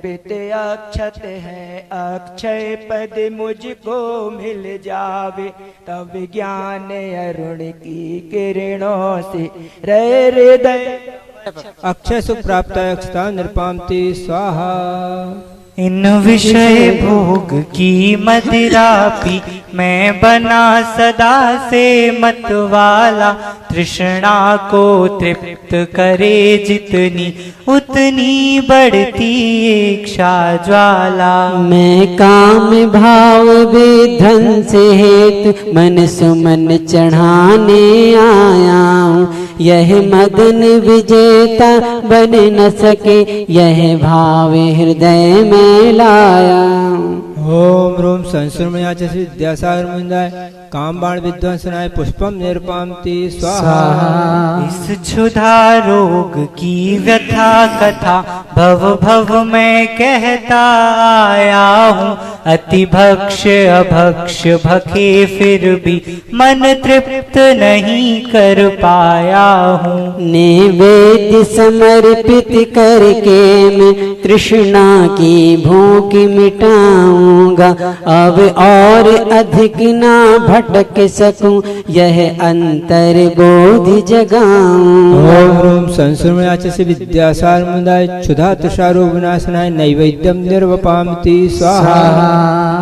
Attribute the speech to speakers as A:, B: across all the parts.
A: अर्पित अक्षत है, अक्षय पद मुझको मिल जावे, तब ज्ञान अरुण की किरणों से रहे हृदय।
B: अक्षय सुख प्राप्त अक्षता नृपामति स्वाहा।
C: इन विषय भोग की मदिरा पी मैं बना सदा से मतवाला, तृष्णा को तृप्त करे जितनी उतनी बढ़ती इच्छा ज्वाला।
D: मैं काम भाव विध्वंस हेतु मन सुमन चढ़ाने आया हूँ, यह मदन विजेता बन न सके, यह भाव हृदय में लाया।
B: ओम रूम संस्मृत विद्यासागर मुंदाय काम बाण विध्वंसनाय पुष्पम निरपामति स्वाहा।
C: इस क्षुधा रोग की व्यथा कथा भव भव मैं कहता आया हूँ, अति भक्ष्य अभक्ष्य भखे फिर भी मन तृप्त नहीं कर पाया हूँ।
D: नैवेद्य समर्पित करके मैं तृष्णा की भूख मिटाऊंगा, अब और अधिक ना भटक सकूं, यह अंतर बोध जगाऊं।
B: ओम रूम संस्मृत विद्यासार मुंदाय क्षुधा तुषारो विनाशनाय नैवेद्यम निर्वपामति स्वाहा।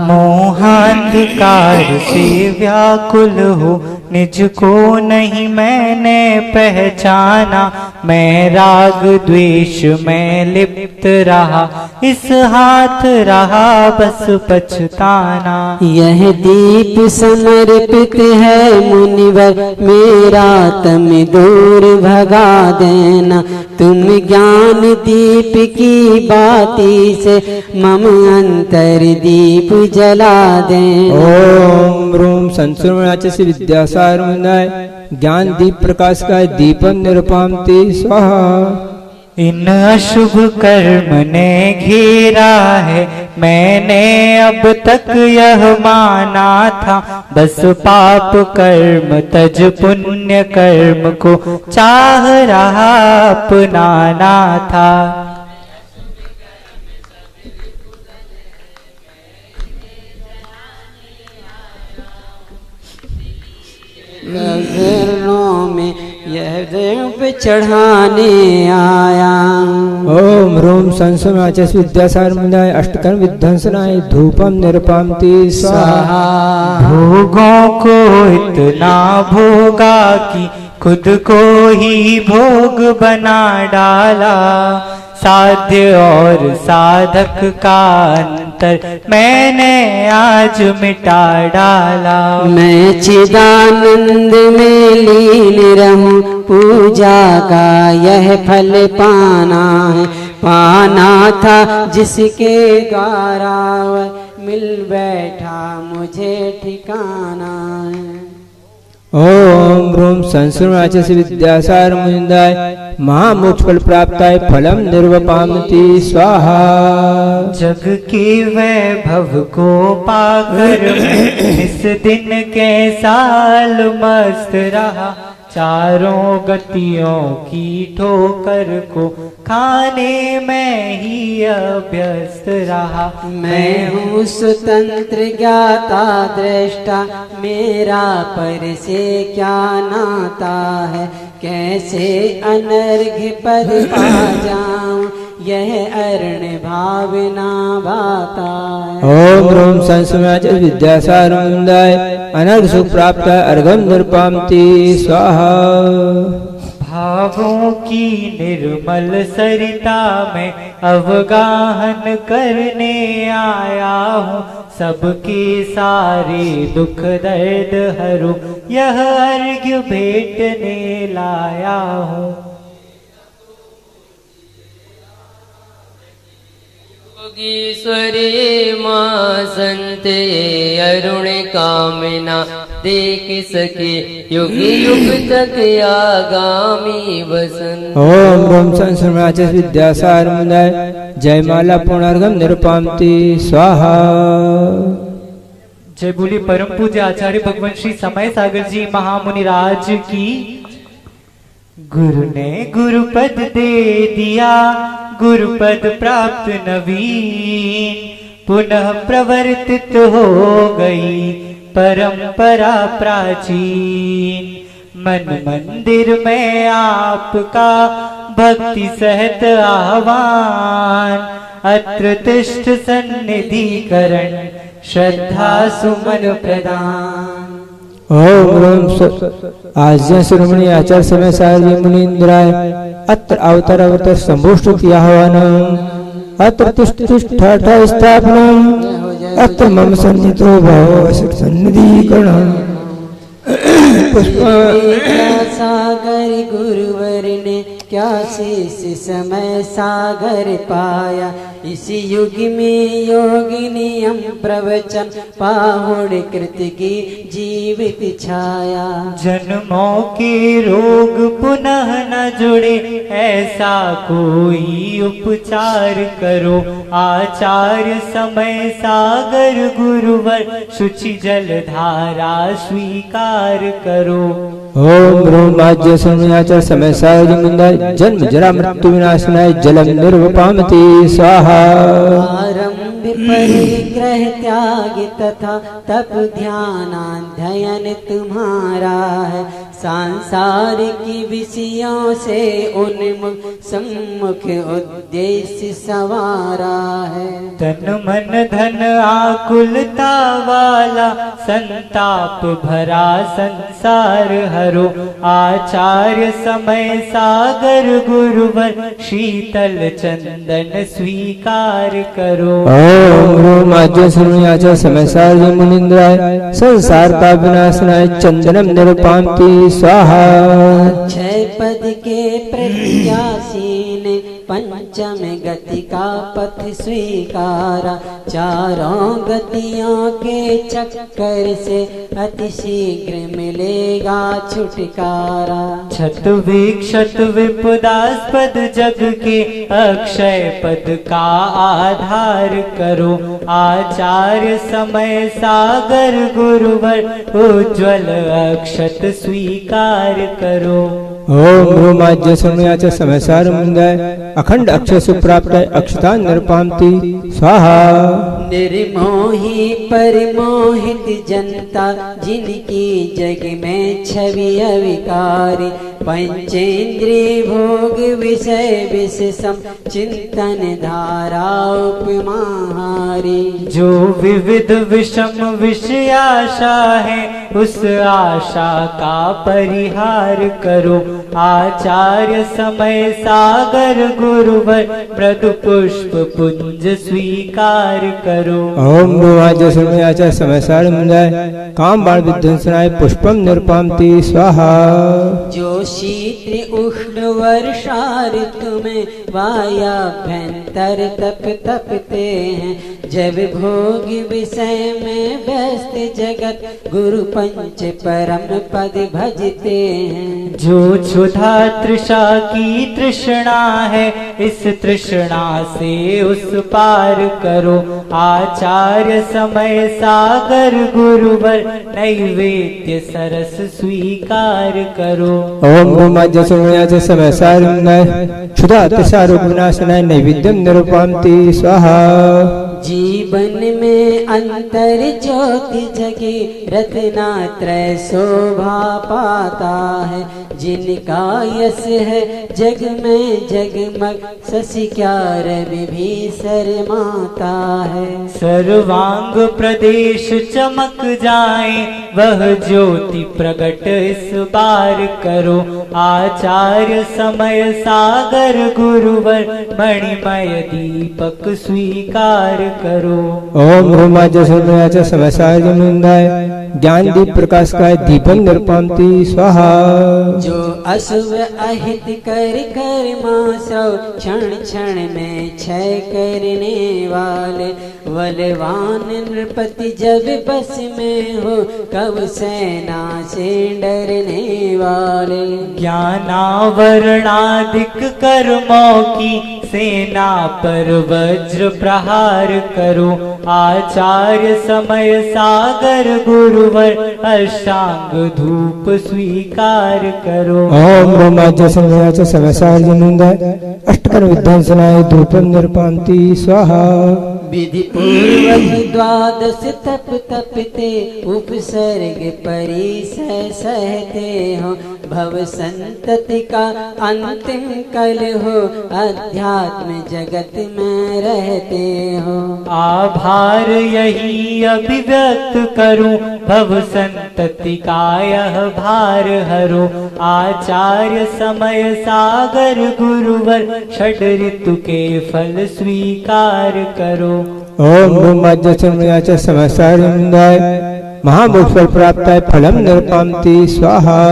C: मोहांधकार से व्याकुल हो निज को नहीं मैंने पहचाना, मैं राग द्वेष में लिप्त रहा, इस हाथ रहा बस पछताना।
D: यह दीप समर्पित है मुनिवर, मेरा तम दूर भगा देना, तुम ज्ञान दीप की बाती से मम अंतर दीप जला देना।
B: ओम रूम संस्मृत विद्यासार मुंदाय ज्ञान दीप प्रकाश का दीपम निरपामति स्वाहा।
C: इन अशुभ कर्म ने घेरा है, मैंने अब तक यह माना था, बस पाप कर्म तज पुण्य कर्म को चाह रहा अपनाना था।
D: नजरों में यह देव पे चढ़ाने आया।
B: ओम रोम संस्मृत विद्यासार मुंदाय अष्टकर्म विध्वंसनाय धूपम निरपामति स्वाहा।
C: भोगों को इतना भोगा कि खुद को ही भोग बना डाला, साध्य और साधक का अंतर मैंने आज मिटा डाला।
D: मैं चिदानंद में लीन रहूं, पूजा का यह फल पाना है, पाना था जिसके द्वारा वह मिल बैठा मुझे ठिकाना है।
B: ओम रूम संस्मृत विद्यासार मुंदाय महामोक्ष फल प्राप्ताय फलम निर्वपामति स्वाहा।
C: जग के वैभव को पाकर इस दिन के साल मस्त रहा, चारों गतियों की ठोकर को खाने में ही अभ्यस्त रहा।
D: मैं हूँ स्वतंत्र ज्ञाता दृष्टा, मेरा पर से क्या नाता है, कैसे अनर्घ्य पद पा जाऊं, यह अर्ण भावना बाता है।
B: ओम रोम संस्मृत विद्यासार मुंदाय अनर्घ सुख प्राप्त अर्घम निरपामति स्वाहा।
C: भावों की निर्मल सरिता में अवगाहन करने आया हूँ, सबके सारे दुख दर्द हरू यह अर्घ्य भेंटने लाया हूँ।
E: योगीश्वरी माँ संत अरुण कामना देख सके, युग युग तक आगामी बसंत।
B: ओम रोम संस्मृत विद्यासार मुंदाय जयमाला पूर्णार्घम निरपामति स्वाहा।
C: जय बोले परम पूज्य आचार्य भगवान श्री समय सागर जी महामुनि राज की। गुरु ने गुरु पद दे दिया, गुरुपद प्राप्त नवीन, पुनः प्रवर्तित हो गई परंपरा प्राचीन। मन मंदिर में आपका भक्ति सहित आह्वान, अत्र तिष्ठ सन्निधिकरण श्रद्धा सुमन प्रदान।
B: ओम ह्रीं आज्ञा शिरोमणि आचार्य समय सारजी मुनीन्द्राय अत्र अवतर अवतर संभुष्टि आह्वानम् अत्र तिष्ठ ठाठ स्थापनम् अत्र मम सन्निधो भव सन्निधिकरणम्।
D: सागर गुरुवर ने क्या शेष समय सागर पाया, इस युग में योगिनियम प्रवचन पाहुड़ कृत की जीवित छाया।
C: जन्मों के रोग पुनः न जुड़े, ऐसा कोई उपचार करो, आचार्य समय सागर गुरुवर शुचि जल धारा स्वीकार करो।
B: ओम ह्रीं आज्ञा शिरोमणि आचार्य समय सारजी मुनीन्द्राय जन्म जरा मृत्यु विनाशनाय जलम निर्वपामति स्वाहा।
D: आरंभ परिग्रह त्याग तथा तप ध्यानाध्ययन तुम्हारा है, सांसारिक विषयों से उन्मुख सम्मुख उद्देश्य सवारा है।
C: तन मन धन आकुलता वाला संताप भरा संसार हरो, आचार्य समय सागर गुरुवर शीतल चंदन स्वीकार करो।
B: ओम ह्रीं आज्ञा शिरोमणि आचार्य समय सारजी मुनीन्द्राय संसार का विनाशनाय चंदनम निरुपामति स्वाहा।
D: अक्षय पद के प्रत्याशीन पंचम गति का पथ स्वीकारा, चारों गतियों के चक्कर से अति शीघ्र मिलेगा छुटकारा।
C: छत विक्षत विपदास्पद जग के अक्षय पद का आधार करो, आचार्य समय सागर गुरुवर उज्ज्वल अक्षत स्वीकार करो।
B: ओम ह्रीं आज्ञा शिरोमणि आचार्य समय सारजी मुनीन्द्राय अखंड अक्षय सुप्राप्त अक्षता निरुपामति स्वाहा।
D: निर्मोही परमोहित जनता जिनकी जग में छवि अविकारी, पंचेंद्रिय भोग विषय विषम चिंतन धारा उपमाहारी।
C: जो विविध विषम विषय आशा है, उस आशा का परिहार करो, आचार्य समय सागर गुरुवर मृदु पुष्प पुंज स्वीकार करो।
B: ओम ह्रीं आज्ञा शिरोमणि आचार्य समय सारजी मुनीन्द्राय काम बाण विध्वंसनाय पुष्पम निरुपामति स्वाहा।
D: जो शीत उष्ण वर्षा ऋतु में वायाभ्यंतर तप तपते हैं, जब भोग विषय में व्यस्त जगत गुरु पंच परम पद भजते हैं।
C: जो क्षुधा तृषा की तृष्णा है, इस तृष्णा से उस पार करो, आचार्य समय सागर गुरुवर नैवेद्य सरस स्वीकार करो।
B: ओम ह्रीं आज्ञा शिरोमणि आचार्य समय सारजी मुनीन्द्राय क्षुधा तृषा रोग विनाशनाय नैवेद्यम निरुपामति स्वाहा।
D: जीवन में अंतर ज्योति जगे रत्नात्रय शोभा पाता है, जिनका यश है जग में जगमग शशि क्या रवि भी शर्माता है।
C: सर्वांग प्रदेश चमक जाए, वह ज्योति प्रकट इस बार करो, आचार्य समय सागर गुरुवर मणिमय दीपक स्वीकार करो।
B: ओम ह्रीं आज्ञा शिरोमणि आचार्य समय सारजी मुनीन्द्राय ज्ञान दीप प्रकाश का दीपम निरुपामति स्वाहा।
D: जो अशुभ अहित कर मासो क्षण क्षण में क्षय करने वाले, बलवान नृपति जब बस में हो कब सेना से डरने वाले।
C: ज्ञानावरणादिक कर्मों की सेना पर वज्र प्रहार करो। आचार्य समय सागर गुरुवर अष्टांग धूप स्वीकार करो।
B: ओम ब्रह्माज्य समयाच समसार्जनुंदाय अष्टकन विध्वंसनाय धूपम निर्पान्ति स्वाहा।
D: विधि पूर्वक द्वादश तप तपते उपसर्ग परिसह सहते हो। भव संतति का अंतिम कल हो अध्यात्म जगत में रहते हो।
C: आभार यही अभिव्यक्त करूं भव संतति का यह भार हरो। आचार्य समय सागर गुरुवर षड ऋतु के फल स्वीकार करो।
B: ओम ब्रह्माज्य समयाच समसार्जनुंदाय महामोक्ष फल प्राप्ताय फलम निर्पान्ति स्वाहा।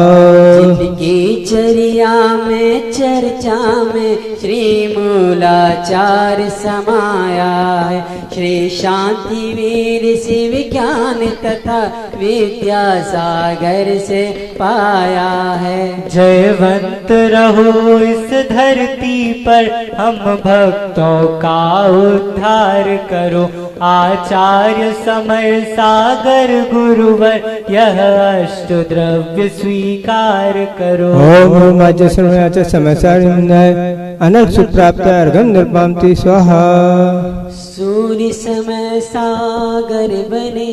D: जिनकी चर्या में चर्चा में श्री मूलाचार्य समाया है। श्री शांति वीर शिव ज्ञान तथा विद्यासागर से पाया है।
C: जयवंत रहो इस धरती पर हम भक्तों का उद्धार करो। आचार्य समय सागर गुरुवर यह अष्ट द्रव्य स्वीकार करो।
B: ओम ब्रह्माज्य समयाच समसार्जनुंदाय अनर्क सुख प्राप्ताय अर्घम निर्पान्ति स्वाहा।
D: सूर्य समय सागर बने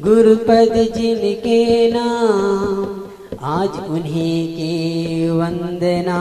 D: गुरुपद जिनके नाम। आज उन्हीं की वंदना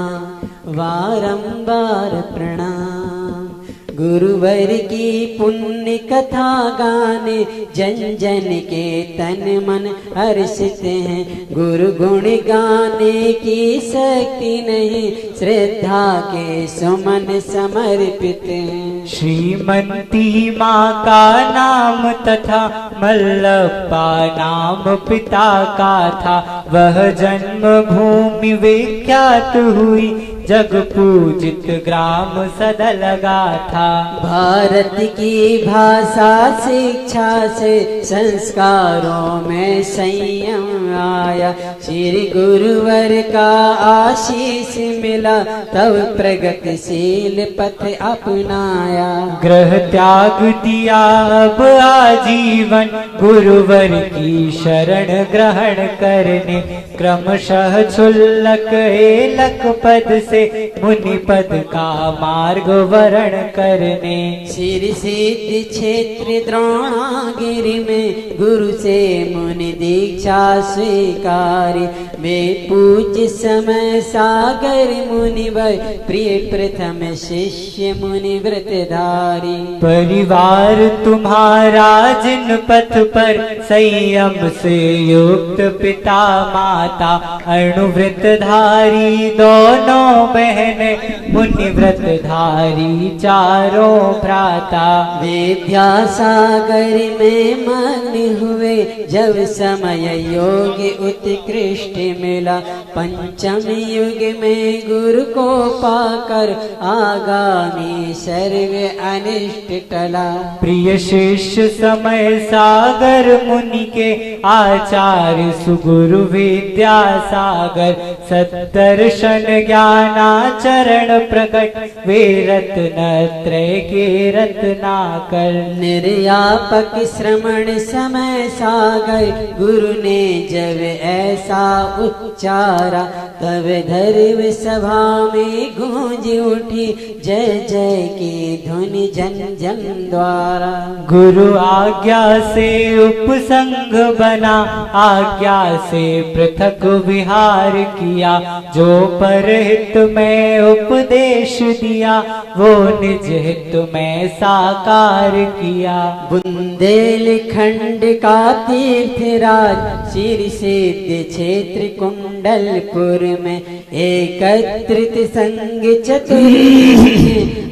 D: बारंबार प्रणाम। गुरुवर की पुण्य कथा गाने जन जन के तन मन हर्षित हैं। गुरु गुण गाने की शक्ति नहीं श्रद्धा के सुमन समर्पित हैं।
C: श्रीमंती माँ का नाम तथा मल्लप्पा नाम पिता का था। वह जन्म भूमि विख्यात हुई जग पूजित ग्राम सदा लगा था।
D: भारत की भाषा शिक्षा से संस्कारों में संयम आया। श्री गुरुवर का आशीष मिला तब प्रगतिशील पथ अपनाया।
C: ग्रह त्याग दिया अब आजीवन गुरुवर की शरण ग्रहण करने। क्रमशः क्षुल्लक हेलक पद से मुनि पद का मार्ग वरण करने।
D: श्री सिद्ध क्षेत्र द्रोणागिरि में गुरु से मुनि दीक्षा स्वीकारी। वे पूज्य समय सागर मुनिवर प्रिय प्रथम शिष्य मुनि व्रतधारी।
C: परिवार तुम्हारा जिन पथ पर संयम से युक्त पिता माता अणुव्रतधारी दोनों बहने मुनि व्रतधारी चारों भ्राता।
D: विद्यासागर में मन हुए जब समय योग उत्कृष्ट मिला। पंचम युग में गुरु को पाकर आगामी सर्व अनिष्ट टला।
C: प्रिय शिष्य समय सागर मुनि के आचार्य सुगुरु विद्यासागर। सत्दर्शन ज्ञानाचरण प्रकट वे रत्न त्रय के रत्नाकर।
D: निर्यापक श्रमण समय सागर गुरु ने जब ऐसा उच्चारा तब धर्म सभा में गूंज उठी जय जय की धुनि जन जन द्वारा।
C: गुरु आज्ञा से उपसंग बना आज्ञा से पृथक विहार किया। जो परहित में उपदेश दिया वो निज हित में साकार किया। बुंदेलखंड का तीर्थराज श्री सिद्ध क्षेत्र कुंडलपुर में एकत्रित संग चतुर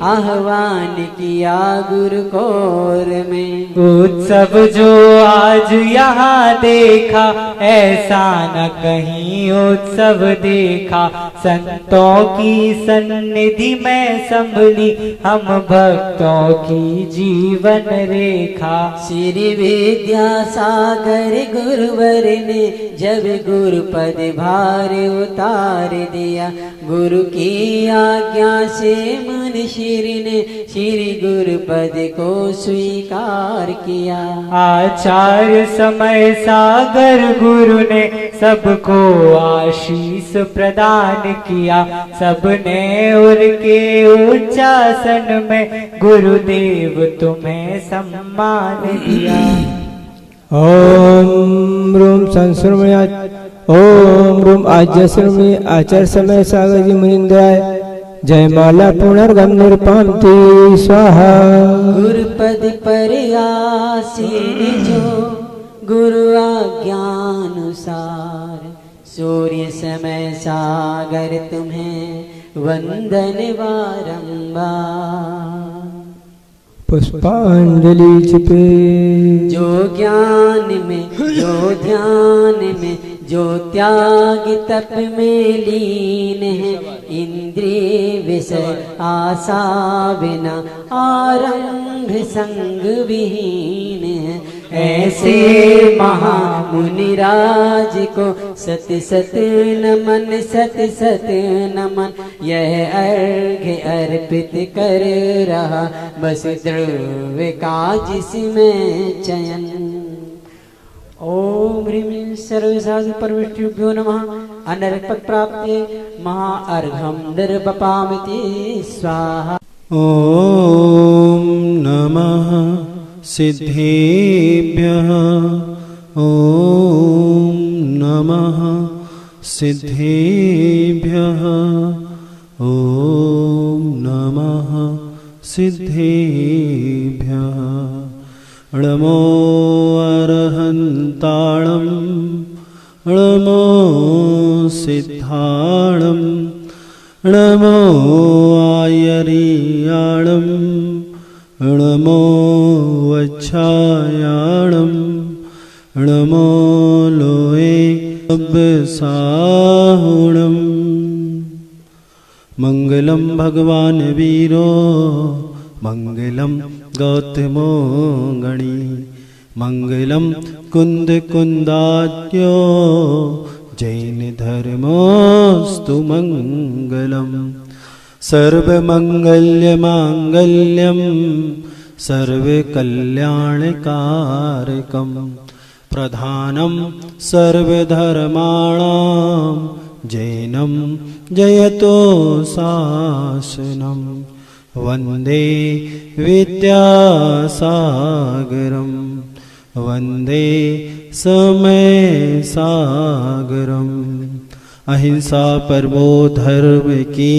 C: आह्वान किया गुरु कोर में। उत्सव जो आज यहाँ देखा ऐसा न कहीं उत्सव देखा। संतों की सन्निधि में संभली हम भक्तों की जीवन रेखा।
D: श्री विद्यासागर गुरुवर ने जब गुरुपद भार उतार दिया, गुरु की आज्ञा से मुनिश्री ने श्री गुरुपद को स्वीकार किया।
C: आचार्य समय सागर गुरु ने सबको आशीष प्रदान किया, सबने उनके उच्चासन में गुरुदेव तुम्हें सम्मान दिया।
B: ओम रूम संस्मृत्या ओम रूम आज्ञाश्रमी आचार्य समय सागर जी मुनिंद्राय जयमाला पुनर्गम निरपामति स्वाहा।
D: गुरुपद पर आसीन जो गुरु आज्ञानुसार, सूर्य समय सागर तुम्हें वंदन बारंबार।
B: पुष्पांजलि छिपे
D: जो ज्ञान में जो ध्यान में जो त्याग तप में लीन है, इंद्रिय विषय आशा बिना आरंभ संग विहीन है, ऐसे महामुनिराज को सत सत नमन सत सत नमन। यह अर्घ्य अर्पित कर रहा बस द्रव्य का जिसमें चयन। ओम ह्रीं सर्वसाधु परमेष्टिभ्यो नमः। अनर्पक प्राप्ते महाअर्घ्यं निर्वपामिति स्वाहा।
F: ओम नमः सिद्धेभ्यः ओम नमः सिद्धेभ्यः ओम नमः सिद्धेभ्यः। नमो अरहन्ताणं नमो सिद्धाणं नमो आयर्याणं नमो वच्छायाणं नमो लोए साहुणं। मंगलम भगवान वीरो मंगलम गौतमो गणी, मंगलम कुंद कुंदात्यो जैन धर्मोस्तु मंगलम। सर्वमंगल्य मांगल्यम सर्वकल्याणकारकम, प्रधानम सर्वधर्माणां जैनम जयतो शासनम। वंदे विद्यासागरम वंदे समय सागरम। अहिंसा परमो धर्म की,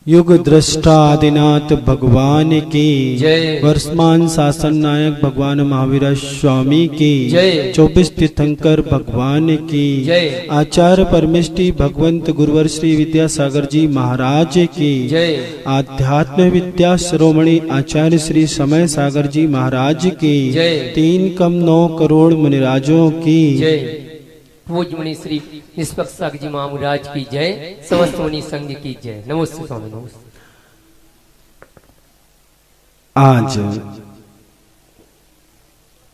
F: युग दृष्टा आदिनाथ भगवान की
E: जय।
F: वर्तमान शासन नायक भगवान महावीर स्वामी की
E: जय।
F: 24 तीर्थंकर भगवान की
E: जय।
F: आचार्य परमेष्टि भगवंत गुरुवर श्री विद्यासागर जी महाराज की
E: जय।
F: आध्यात्म विद्या शिरोमणि आचार्य श्री समय सागर जी महाराज की
E: जय।
F: 3,9 करोड़ मुनिराजों की
E: जय। पूज्य मुनि श्री निष्पक्ष सागर जी महाराज की जय। समस्त मुनि संघ की जय। नमस्ते स्वामी नमस्ते।
F: आज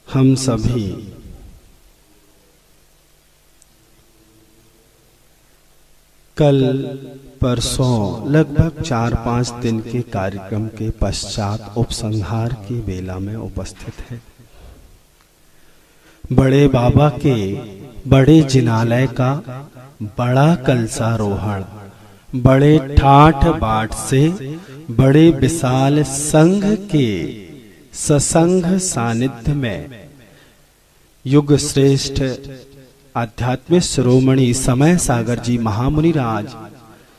F: हम सभी कल परसों लगभग 4-5 दिन के कार्यक्रम के पश्चात उपसंहार की बेला में उपस्थित है। बड़े बाबा के बड़े जिनालय का बड़ा कलशारोहण बड़े ठाठ बाट से बड़े विशाल संघ के ससंग सानिध्य में युग श्रेष्ठ आध्यात्मिक शिरोमणि समय सागर जी महामुनि राज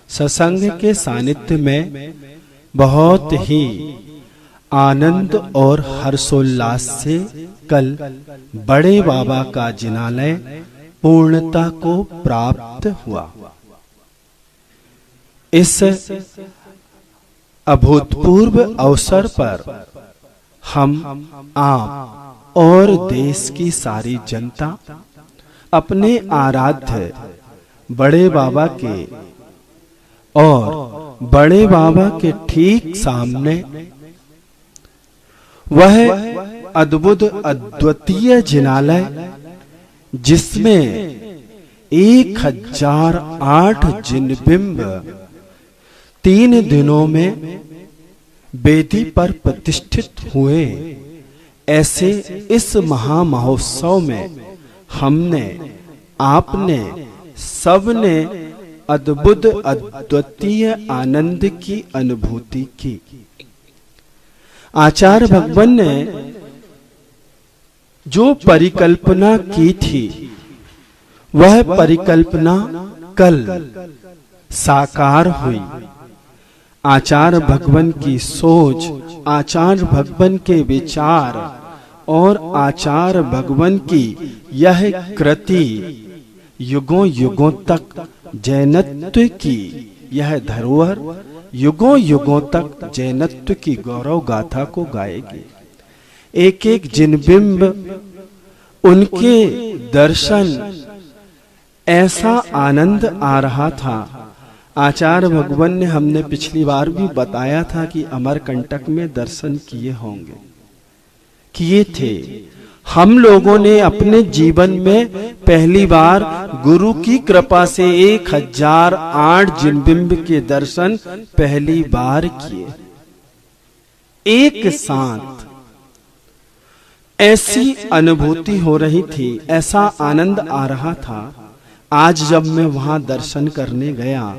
F: ससंग के सानिध्य में बहुत ही आनंद और हर्षोल्लास से कल बड़े बाबा का जिनालय पूर्णता को प्राप्त हुआ। इस अभूतपूर्व अवसर पर हम आप और देश की सारी जनता अपने आराध्य बड़े बाबा के और बड़े बाबा के ठीक सामने वह अद्भुत अद्वितीय जिनालय, जिसमें 1008 जिनबिंब 3 दिनों में वेदी पर प्रतिष्ठित हुए, ऐसे इस महामहोत्सव में हमने, आपने, सबने अद्भुत अद्वितीय आनंद की अनुभूति की। आचार्य भगवान ने जो परिकल्पना की थी, वह परिकल्पना कल साकार हुई। आचार्य भगवान की सोच, आचार्य भगवान के विचार और आचार्य भगवान की यह कृति युगों युगों तक जैनत्व की यह धरोहर युगों युगों तक जैनत्व की गौरव गाथा को गाएगी। एक एक जिनबिंब, उनके दर्शन, ऐसा आनंद आ रहा था। आचार्य भगवान ने, हमने पिछली बार भी बताया था कि अमरकंटक में दर्शन किए होंगे, किए थे। हम लोगों ने अपने जीवन में पहली बार गुरु की कृपा से 1008 जिनबिंब के दर्शन पहली बार किए एक साथ। ऐसी अनुभूति हो रही थी, ऐसा आनंद आ रहा था। आज जब मैं वहां दर्शन करने गया,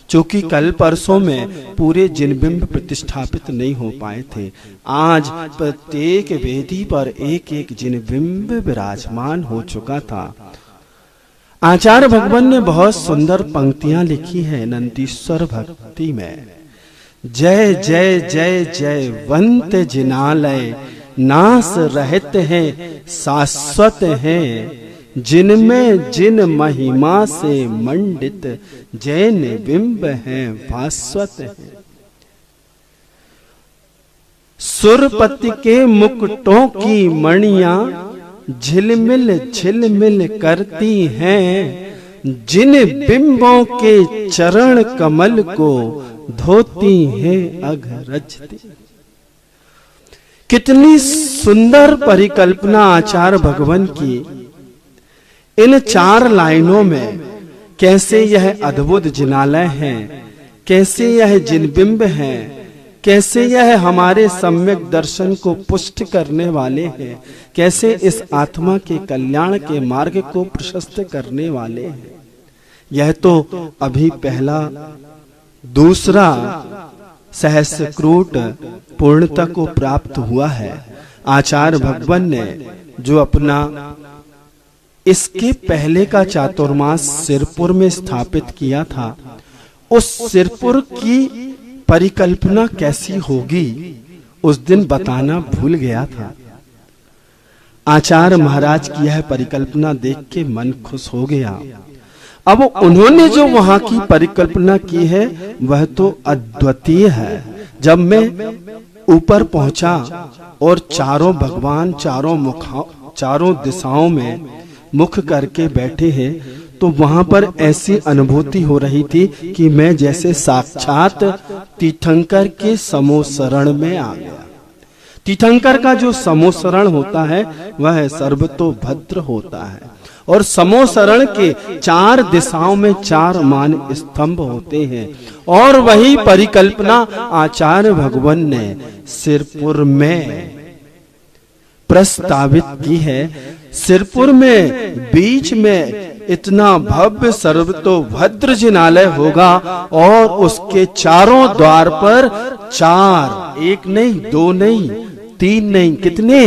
F: चूंकि कल परसों में पूरे जिनबिंब प्रतिष्ठापित नहीं हो पाए थे, आज प्रत्येक वेदी पर एक एक जिनबिंब विराजमान हो चुका था। आचार्य भगवान ने बहुत सुंदर पंक्तियां लिखी है नंदीश्वर भक्ति में। जय जय जय जयवंत जिनालय, नास रहित है शाश्वत है, जिनमें जिन महिमा से मंडित जैन बिंब हैं भास्वत है। सुरपति के मुकुटों की मणियां झिलमिल झिलमिल करती हैं, जिन बिंबों के चरण कमल को धोती हैं अघरजती। कितनी सुंदर परिकल्पना आचार्य भगवान की इन 4 लाइनों में। कैसे यह अद्भुत जिनालय है, कैसे यह जिनबिंब है, कैसे यह हमारे सम्यक दर्शन को पुष्ट करने वाले हैं, कैसे इस आत्मा के कल्याण के मार्ग को प्रशस्त करने वाले हैं। यह तो अभी पहला, दूसरा सहस्त्रकूट पूर्णता को प्राप्त हुआ है। आचार्य भगवान ने जो अपना इसके पहले का चातुर्मास सिरपुर में स्थापित किया था, उस सिरपुर की परिकल्पना कैसी होगी उस दिन बताना भूल गया था। आचार्य महाराज की यह परिकल्पना देख के मन खुश हो गया। अब उन्होंने जो वहां की परिकल्पना की है वह तो अद्वितीय है। जब मैं ऊपर पहुंचा और चारों भगवान चारों दिशाओं में मुख करके बैठे हैं, तो वहां पर ऐसी अनुभूति हो रही थी कि मैं जैसे साक्षात तीर्थंकर के समोसरण में आ गया। तीर्थंकर का जो समोसरण होता है वह सर्वतोभद्र होता है, और समोसरण के 4 दिशाओं में 4 मान स्तंभ होते हैं। और वही परिकल्पना आचार्य भगवान ने सिरपुर में प्रस्तावित की है। सिरपुर में बीच में इतना भव्य सर्वतोभद्र जिनालय होगा, और उसके चारों द्वार पर 4, 1 नहीं, 2 नहीं, 3 नहीं, कितने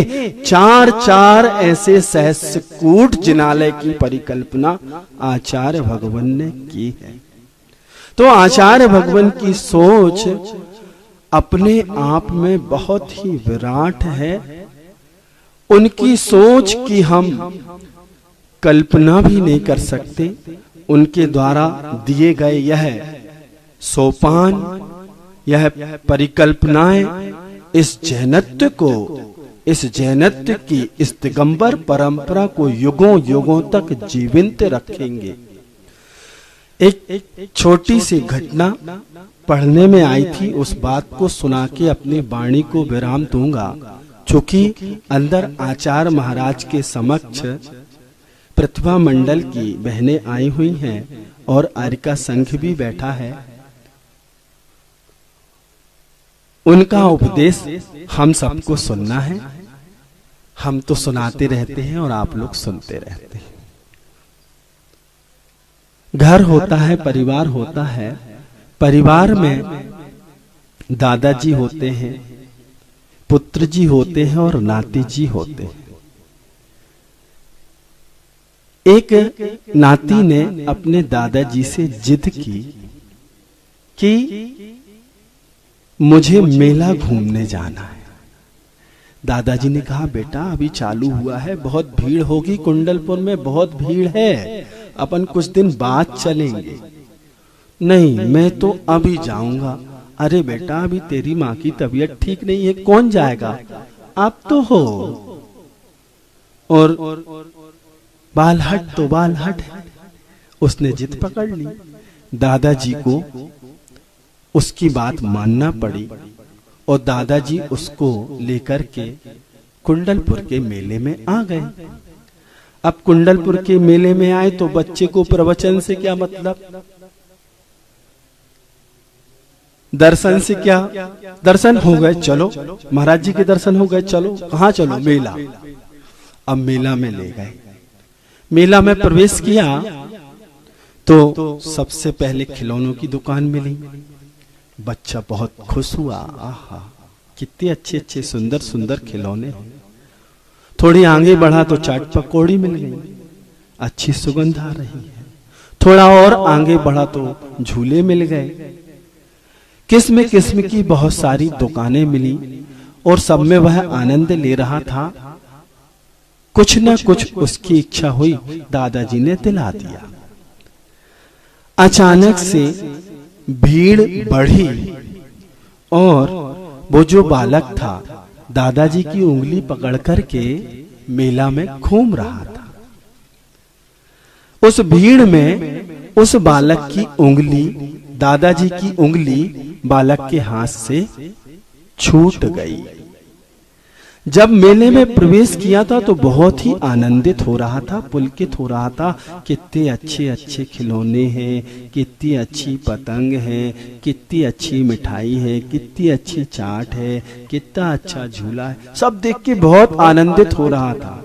F: 4 ऐसे सहस्त्रकूट जिनालय की परिकल्पना आचार्य भगवान ने की है। तो आचार्य भगवान की सोच अपने आप में बहुत ही विराट है। उनकी सोच की हम कल्पना भी नहीं कर सकते। उनके द्वारा दिए गए यह सोपान, यह परिकल्पनाएं इस जैनत्व को, इस जैनत्व की इस दिगंबर परंपरा को युगों युगों तक जीवित रखेंगे। एक छोटी सी घटना पढ़ने में आई थी, उस बात को सुना के अपनी वाणी को विराम दूंगा। चूंकि अंदर आचार्य महाराज के समक्ष प्रतिभा मंडल की बहनें आई हुई हैं और आर्यिका संघ भी बैठा है, उनका उपदेश हम सबको सुनना है। हम तो सुनाते रहते हैं और आप लोग सुनते रहते हैं। घर होता है, परिवार होता है, परिवार में दादाजी होते हैं, पुत्र जी होते हैं और नाती जी होते हैं। एक नाती ने अपने दादाजी से जिद की कि मुझे मेला घूमने जाना है। दादाजी ने कहा, बेटा अभी चालू हुआ है, बहुत भीड़ होगी, कुंडलपुर में बहुत भीड़ है, अपन कुछ दिन बाद चलेंगे। नहीं, मैं तो अभी जाऊंगा। अरे बेटा, अभी तेरी माँ की तबीयत ठीक नहीं है, कौन जाएगा, आप तो हो। और बालहट तो बालहट है, उसने जिद पकड़ ली। दादाजी को उसकी बात मानना पड़ी और दादाजी उसको लेकर के कुंडलपुर के मेले में आ गए। अब कुंडलपुर के मेले में आए तो बच्चे को प्रवचन से क्या मतलब, दर्शन से क्या, दर्शन हो गए चलो, महाराज जी के दर्शन हो गए चलो, कहाँ चलो, मेला। अब मेला में ले गए। मेला में प्रवेश किया तो सबसे पहले खिलौनों की दुकान मिली। बच्चा बहुत खुश हुआ, आहा कितने अच्छे अच्छे सुंदर सुंदर खिलौने हैं। थोड़ी आगे बढ़ा तो चाट पकौड़ी मिल गई, अच्छी सुगंध आ रही है। थोड़ा और आगे बढ़ा तो झूले मिल गए। किस्म किस्म की बहुत सारी दुकानें मिली और सब में वह आनंद ले रहा था। कुछ न कुछ उसकी इच्छा हुई, दादाजी ने दिला दिया। अचानक से भीड़ बढ़ी और वो जो बालक था दादाजी की उंगली पकड़ करके मेला में घूम रहा था। उस भीड़ में उस बालक की उंगली, दादाजी की उंगली बालक के हाथ से छूट गई। जब मेले में प्रवेश किया था तो बहुत ही आनंदित हो रहा था, पुलकित हो रहा था। कितने अच्छे अच्छे खिलौने हैं, कितनी अच्छी पतंग है, कितनी अच्छी मिठाई है, कितनी अच्छी चाट है, कितना अच्छा झूला है, सब देख के बहुत आनंदित हो रहा था।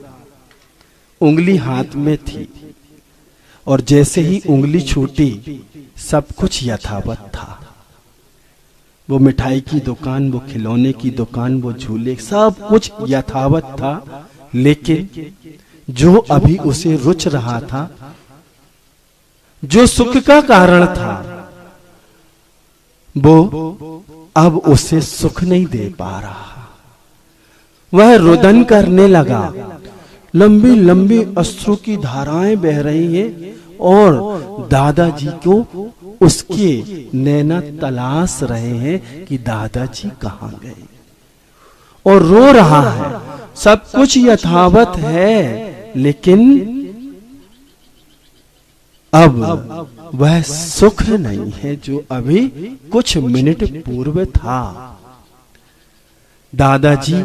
F: उंगली हाथ में थी और जैसे ही उंगली छूटी सब कुछ यथावत था। वो मिठाई की दुकान, वो खिलौने की दुकान, वो झूले, सब कुछ यथावत था। लेकिन जो अभी उसे रुच रहा था, जो सुख का कारण था, वो अब उसे सुख नहीं दे पा रहा। वह रुदन करने लगा, लंबी लंबी अश्रु की धाराएं बह रही हैं और दादाजी को उसके नैना तलाश रहे हैं कि दादाजी कहां गए, और रो रहा है। सब कुछ यथावत है लेकिन अब वह सुख नहीं है जो अभी कुछ मिनट पूर्व था। दादाजी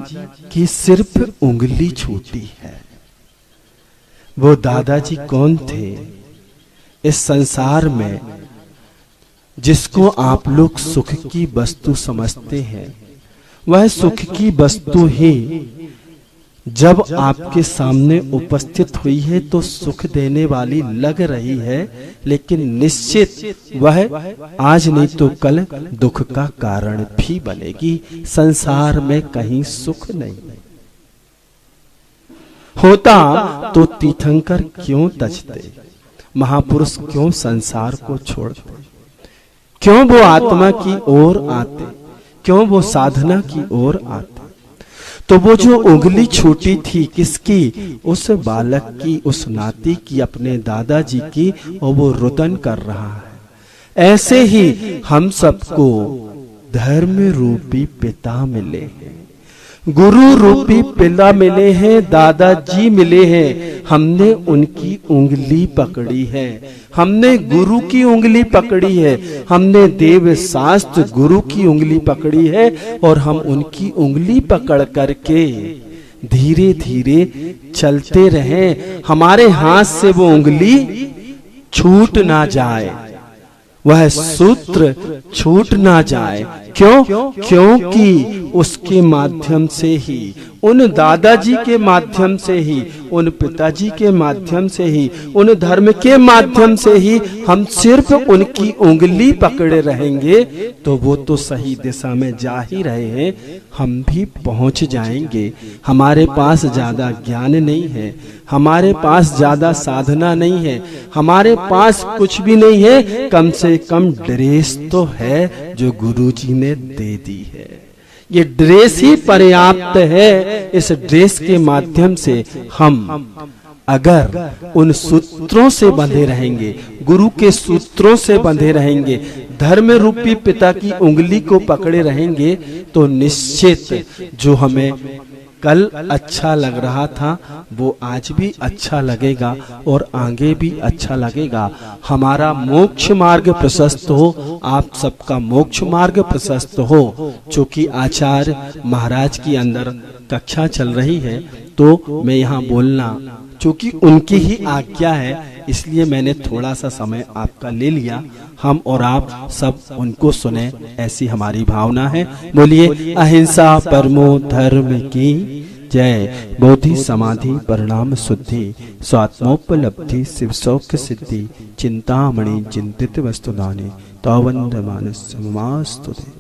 F: की सिर्फ उंगली छूटी है। वो दादाजी कौन थे इस संसार में जिसको आप लोग सुख की वस्तु समझते हैं? वह सुख की वस्तु ही जब आपके सामने उपस्थित हुई है तो सुख देने वाली लग रही है, लेकिन निश्चित वह आज नहीं तो कल दुख का कारण भी बनेगी। संसार में कहीं सुख नहीं होता तो तीर्थंकर क्यों तजते, महापुरुष क्यों संसार को छोड़ते, क्यों वो आत्मा की ओर आते, क्यों वो साधना की ओर आते? तो वो जो उंगली छूटी थी किसकी? उस बालक की, उस नाती की, अपने दादाजी की, और वो रुदन कर रहा है। ऐसे ही हम सबको धर्म रूपी पिता मिले हैं, गुरु रूपी पिता मिले हैं, दादाजी मिले हैं। हमने उनकी उंगली पकड़ी है, हमने गुरु की उंगली पकड़ी है, हमने देव शास्त्र गुरु की उंगली पकड़ी है और हम उनकी उंगली पकड़ करके धीरे धीरे चलते रहें। हमारे हाथ से वो उंगली छूट ना जाए, वह सूत्र छूट ना जाए। क्यों? क्योंकि उसके माध्यम से ही, उन दादाजी के माध्यम से ही, उन पिताजी के माध्यम से ही, उन धर्म के माध्यम से ही हम सिर्फ उनकी उंगली पकड़े रहेंगे तो वो तो सही दिशा में जा ही रहे हैं, हम भी पहुंच जाएंगे। हमारे पास ज्यादा ज्ञान नहीं है, हमारे पास ज्यादा साधना नहीं है, हमारे पास कुछ भी नहीं है, कम से कम ड्रेस तो है जो गुरुजी ने दे दी है। ये ड्रेस ही पर्याप्त है। इस ड्रेस के माध्यम से हम अगर उन सूत्रों से बंधे रहेंगे, गुरु के सूत्रों से बंधे रहेंगे, धर्म रूपी पिता की उंगली को पकड़े रहेंगे तो निश्चित जो हमें कल अच्छा लग रहा था वो आज भी अच्छा लगेगा और आगे भी अच्छा लगेगा। हमारा मोक्ष मार्ग प्रशस्त हो, आप सबका मोक्ष मार्ग प्रशस्त हो। चूंकि आचार्य महाराज की अंदर कक्षा चल रही है तो मैं यहाँ बोलना, चूंकि उनकी ही आज्ञा है इसलिए मैंने थोड़ा सा समय आपका ले लिया। हम और आप सब उनको सुने, ऐसी हमारी भावना है। बोलिए अहिंसा परमो धर्म की जय। बोधि समाधि परिणाम शुद्धि, स्वात्मोपलब्धि शिव सौख्य सिद्धि, चिंतामणि चिंतित वस्तुदाने, तौवंद मानस समास्तुते।